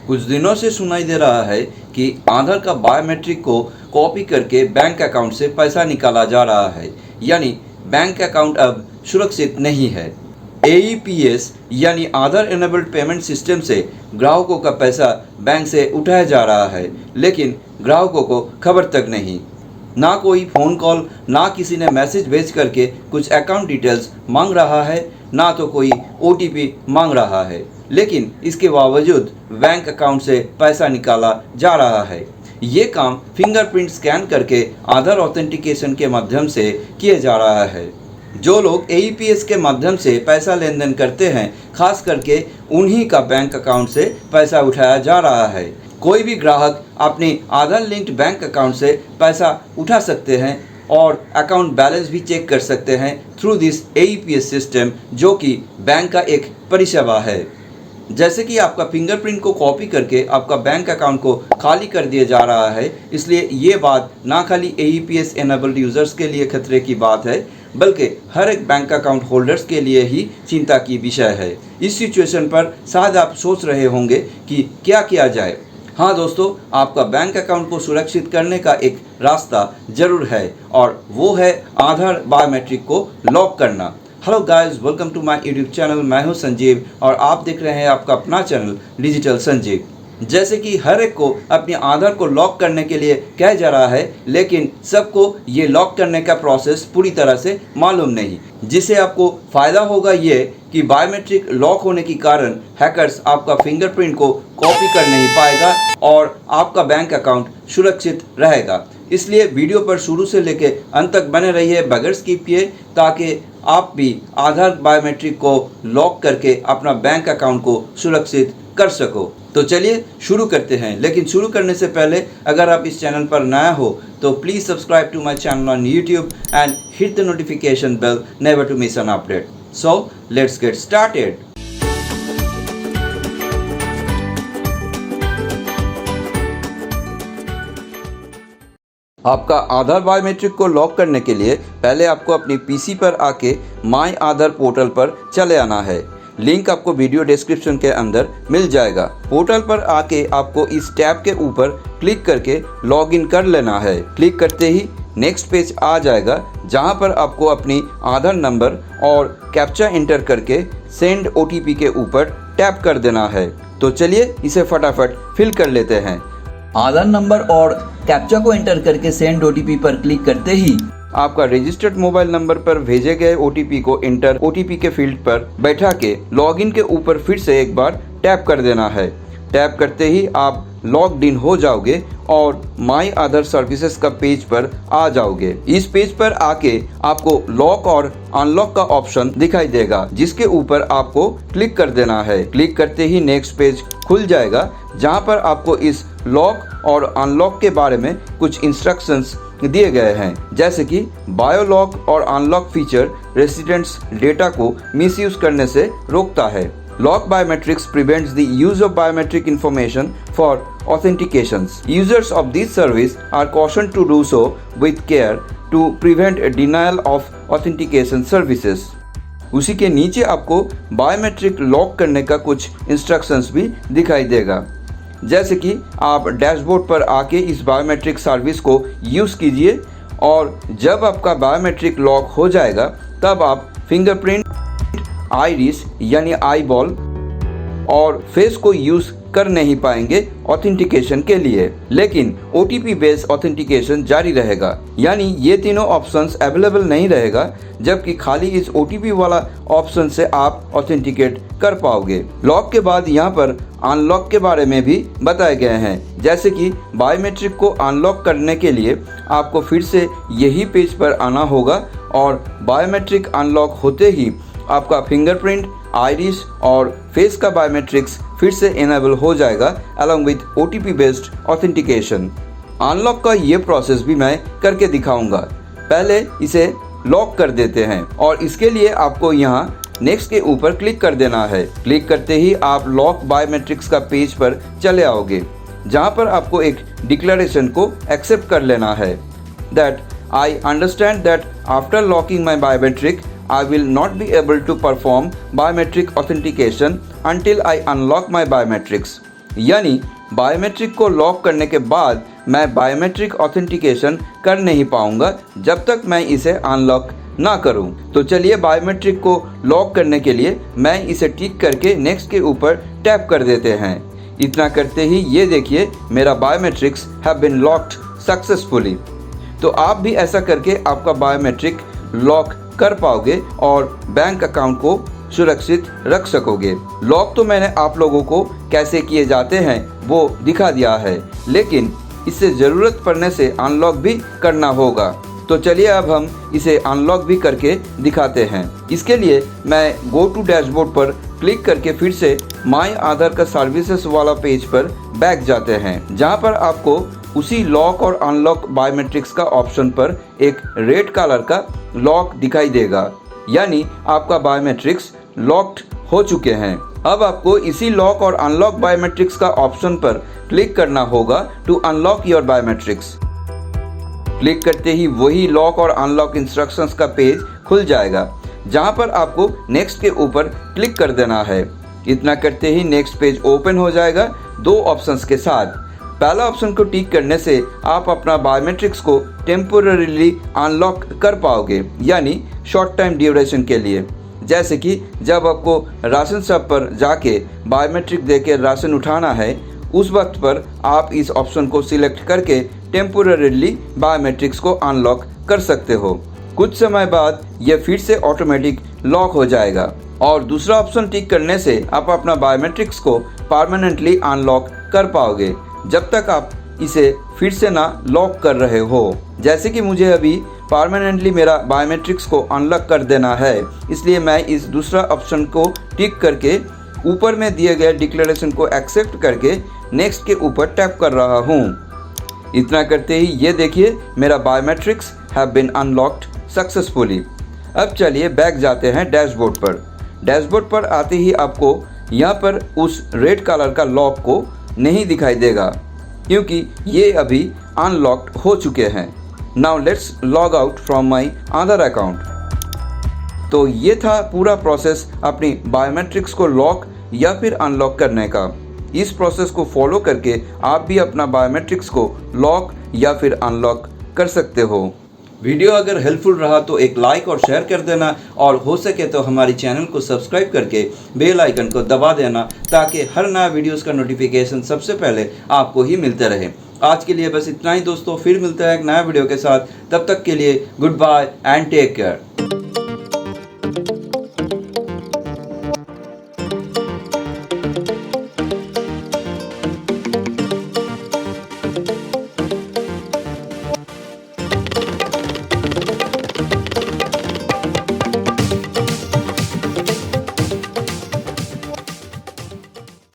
कुछ दिनों से सुनाई दे रहा है कि आधार का बायोमेट्रिक को कॉपी करके बैंक अकाउंट से पैसा निकाला जा रहा है, यानी बैंक अकाउंट अब सुरक्षित नहीं है। AEPS यानी आधार एनेबल्ड पेमेंट सिस्टम से ग्राहकों का पैसा बैंक से उठाया जा रहा है, लेकिन ग्राहकों को खबर तक नहीं। ना कोई फ़ोन कॉल, ना किसी ने मैसेज भेज करके कुछ अकाउंट डिटेल्स मांग रहा है, ना तो कोई OTP मांग रहा है, लेकिन इसके बावजूद बैंक अकाउंट से पैसा निकाला जा रहा है। ये काम फिंगरप्रिंट स्कैन करके आधार ऑथेंटिकेशन के माध्यम से किया जा रहा है। जो लोग AEPS के माध्यम से पैसा लेन देन करते हैं, खास करके उन्हीं का बैंक अकाउंट से पैसा उठाया जा रहा है। कोई भी ग्राहक अपने आधार लिंक्ड बैंक अकाउंट से पैसा उठा सकते हैं और अकाउंट बैलेंस भी चेक कर सकते हैं थ्रू दिस AEPS सिस्टम, जो कि बैंक का एक परिसेवा है। जैसे कि आपका फिंगरप्रिंट को कॉपी करके आपका बैंक अकाउंट को खाली कर दिया जा रहा है, इसलिए ये बात ना खाली AEPS एनेबल्ड यूज़र्स के लिए खतरे की बात है, बल्कि हर एक बैंक अकाउंट होल्डर्स के लिए ही चिंता की विषय है। इस सिचुएशन पर शायद आप सोच रहे होंगे कि क्या किया जाए। हाँ दोस्तों, आपका बैंक अकाउंट को सुरक्षित करने का एक रास्ता ज़रूर है, और वो है आधार बायोमेट्रिक को लॉक करना। Hello guys, welcome to my YouTube channel. मैं हूं संजीव और आप देख रहे हैं आपका अपना चैनल डिजिटल संजीव। जैसे कि हर एक को अपने आधार को लॉक करने के लिए कहा जा रहा है, लेकिन सबको ये लॉक करने का प्रोसेस पूरी तरह से मालूम नहीं, जिससे आपको फ़ायदा होगा ये कि बायोमेट्रिक लॉक होने के कारण हैकर्स आपका फिंगरप्रिंट को कॉपी कर नहीं पाएगा और आपका बैंक अकाउंट सुरक्षित रहेगा। इसलिए वीडियो पर शुरू से लेकर अंत तक बने रहिए बगैर स्किप किए, ताकि आप भी आधार बायोमेट्रिक को लॉक करके अपना बैंक अकाउंट को सुरक्षित कर सको। तो चलिए शुरू करते हैं, लेकिन शुरू करने से पहले अगर आप इस चैनल पर नया हो तो please subscribe to my channel on YouTube and hit the notification bell never to miss an update. So let's get started. आपका आधार बायोमेट्रिक को लॉक करने के लिए पहले आपको अपनी PC पर आके माय आधार पोर्टल पर चले आना है। लिंक आपको वीडियो डिस्क्रिप्शन के अंदर मिल जाएगा। पोर्टल पर आके आपको इस टैब के ऊपर क्लिक करके लॉगिन कर लेना है। क्लिक करते ही नेक्स्ट पेज आ जाएगा, जहां पर आपको अपनी आधार नंबर और कैप्चा एंटर करके सेंड OTP के ऊपर टैप कर देना है। तो चलिए इसे फटाफट फिल कर लेते हैं। आधार नंबर और कैप्चा को एंटर करके सेंड OTP पर क्लिक करते ही आपका रजिस्टर्ड मोबाइल नंबर पर भेजे गए OTP को एंटर OTP के फील्ड पर बैठा के लॉगिन के ऊपर फिर से एक बार टैप कर देना है। टैप करते ही आप लॉग्ड इन हो जाओगे और माय आधार सर्विसेज का पेज पर आ जाओगे। इस पेज पर आके आपको लॉक और अनलॉक का ऑप्शन दिखाई देगा, जिसके ऊपर आपको क्लिक कर देना है। क्लिक करते ही नेक्स्ट पेज खुल जाएगा, जहां पर आपको इस लॉक और अनलॉक के बारे में कुछ इंस्ट्रक्शंस दिए गए हैं, जैसे कि बायो लॉक और अनलॉक फीचर रेसिडेंट्स डेटा को मिसयूज करने से रोकता है। Lock biometrics prevents the use of biometric information for authentications. Users of this service are cautioned to do so with care to prevent a denial of authentication services. उसी के नीचे आपको biometric lock करने का कुछ इंस्ट्रक्शंस भी दिखाई देगा, जैसे कि आप डैशबोर्ड पर आके इस बायोमेट्रिक सर्विस को यूज़ कीजिए, और जब आपका बायोमेट्रिक लॉक हो जाएगा तब आप फिंगरप्रिंट, आइरिस यानी आई बॉल और फेस को यूज़ कर नहीं पाएंगे ऑथेंटिकेशन के लिए, लेकिन OTP बेस्ड ऑथेंटिकेशन जारी रहेगा। यानी ये तीनों ऑप्शंस अवेलेबल नहीं रहेगा, जबकि खाली इस OTP वाला ऑप्शन से आप ऑथेंटिकेट कर पाओगे। लॉक के बाद यहाँ पर अनलॉक के बारे में भी बताए गए हैं, जैसे कि बायोमेट्रिक को अनलॉक करने के लिए आपको फिर से यही पेज पर आना होगा, और बायोमेट्रिक अनलॉक होते ही आपका फिंगरप्रिंट, आइरिस और फेस का बायोमेट्रिक्स फिर से इनेबल हो जाएगा along with OTP based authentication. Unlock का ये प्रोसेस भी मैं करके दिखाऊंगा। पहले इसे लॉक कर देते हैं, और इसके लिए आपको यहाँ नेक्स्ट के ऊपर क्लिक कर देना है। क्लिक करते ही आप लॉक बायोमेट्रिक्स का पेज पर चले आओगे, जहाँ पर आपको एक डिक्लेरेशन को एक्सेप्ट कर लेना है, that I understand that after locking my biometric I will not be able to perform biometric authentication until I unlock my biometrics. यानी बायोमेट्रिक को लॉक करने के बाद मैं बायोमेट्रिक ऑथेंटिकेशन कर नहीं पाऊंगा जब तक मैं इसे अनलॉक ना करूं। तो चलिए बायोमेट्रिक को लॉक करने के लिए मैं इसे टिक करके नेक्स्ट के ऊपर टैप कर देते हैं। इतना करते ही ये देखिए मेरा biometrics have been locked successfully. तो आप भी ऐसा करके आपका बायोमेट्रिक लॉक कर पाओगे और बैंक अकाउंट को सुरक्षित रख सकोगे। लॉक तो मैंने आप लोगों को कैसे किए जाते हैं वो दिखा दिया है, लेकिन इससे ज़रूरत पड़ने से अनलॉक भी करना होगा। तो चलिए अब हम इसे अनलॉक भी करके दिखाते हैं। इसके लिए मैं गो टू डैशबोर्ड पर क्लिक करके फिर से माय आधार का सर्विसेज वाला पेज पर बैक जाते हैं, जहां पर आपको उसी लॉक और अनलॉक बायोमेट्रिक्स का ऑप्शन पर एक रेड कलर का लॉक दिखाई देगा, यानी आपका बायोमेट्रिक्स लॉक्ड हो चुके हैं। अब आपको इसी लॉक और अनलॉक बायोमेट्रिक्स का ऑप्शन पर क्लिक करना होगा to unlock your biometrics. Click करते ही वही लॉक और अनलॉक इंस्ट्रक्शंस का पेज खुल जाएगा, जहां पर आपको नेक्स्ट के ऊपर क्लिक कर देना है। इतना करते ही नेक्स्ट पेज ओपन हो जाएगा दो ऑप्शंस के साथ। पहला ऑप्शन को टिक करने से आप अपना बायोमेट्रिक्स को टेम्पोररीली अनलॉक कर पाओगे, यानी शॉर्ट टाइम ड्यूरेशन के लिए। जैसे कि जब आपको राशन शॉप पर जाके बायोमेट्रिक देके राशन उठाना है, उस वक्त पर आप इस ऑप्शन को सिलेक्ट करके टेम्पोररीली बायोमेट्रिक्स को अनलॉक कर सकते हो। कुछ समय बाद यह फिर से ऑटोमेटिक लॉक हो जाएगा और दूसरा ऑप्शन टिक करने से आप अपना बायोमेट्रिक्स को परमानेंटली अनलॉक कर पाओगे जब तक आप इसे फिर से ना लॉक कर रहे हो। जैसे कि मुझे अभी परमानेंटली मेरा बायोमेट्रिक्स को अनलॉक कर देना है, इसलिए मैं इस दूसरा ऑप्शन को टिक करके ऊपर में दिए गए डिक्लेरेशन को एक्सेप्ट करके नेक्स्ट के ऊपर टैप कर रहा हूँ। इतना करते ही ये देखिए मेरा biometrics have been unlocked successfully. अब चलिए बैक जाते हैं डैशबोर्ड पर। डैशबोर्ड पर आते ही आपको यहाँ पर उस रेड कलर का लॉक को नहीं दिखाई देगा, क्योंकि ये अभी अनलॉक्ड हो चुके हैं। Now let's log out from my Aadhaar account. तो ये था पूरा प्रोसेस अपनी बायोमेट्रिक्स को लॉक या फिर अनलॉक करने का। इस प्रोसेस को फॉलो करके आप भी अपना बायोमेट्रिक्स को लॉक या फिर अनलॉक कर सकते हो। वीडियो अगर हेल्पफुल रहा तो एक लाइक और शेयर कर देना, और हो सके तो हमारी चैनल को सब्सक्राइब करके बेल आइकन को दबा देना, ताकि हर नया वीडियोस का नोटिफिकेशन सबसे पहले आपको ही मिलते रहे। आज के लिए बस इतना ही दोस्तों, फिर मिलता है एक नया वीडियो के साथ। तब तक के लिए goodbye and take care.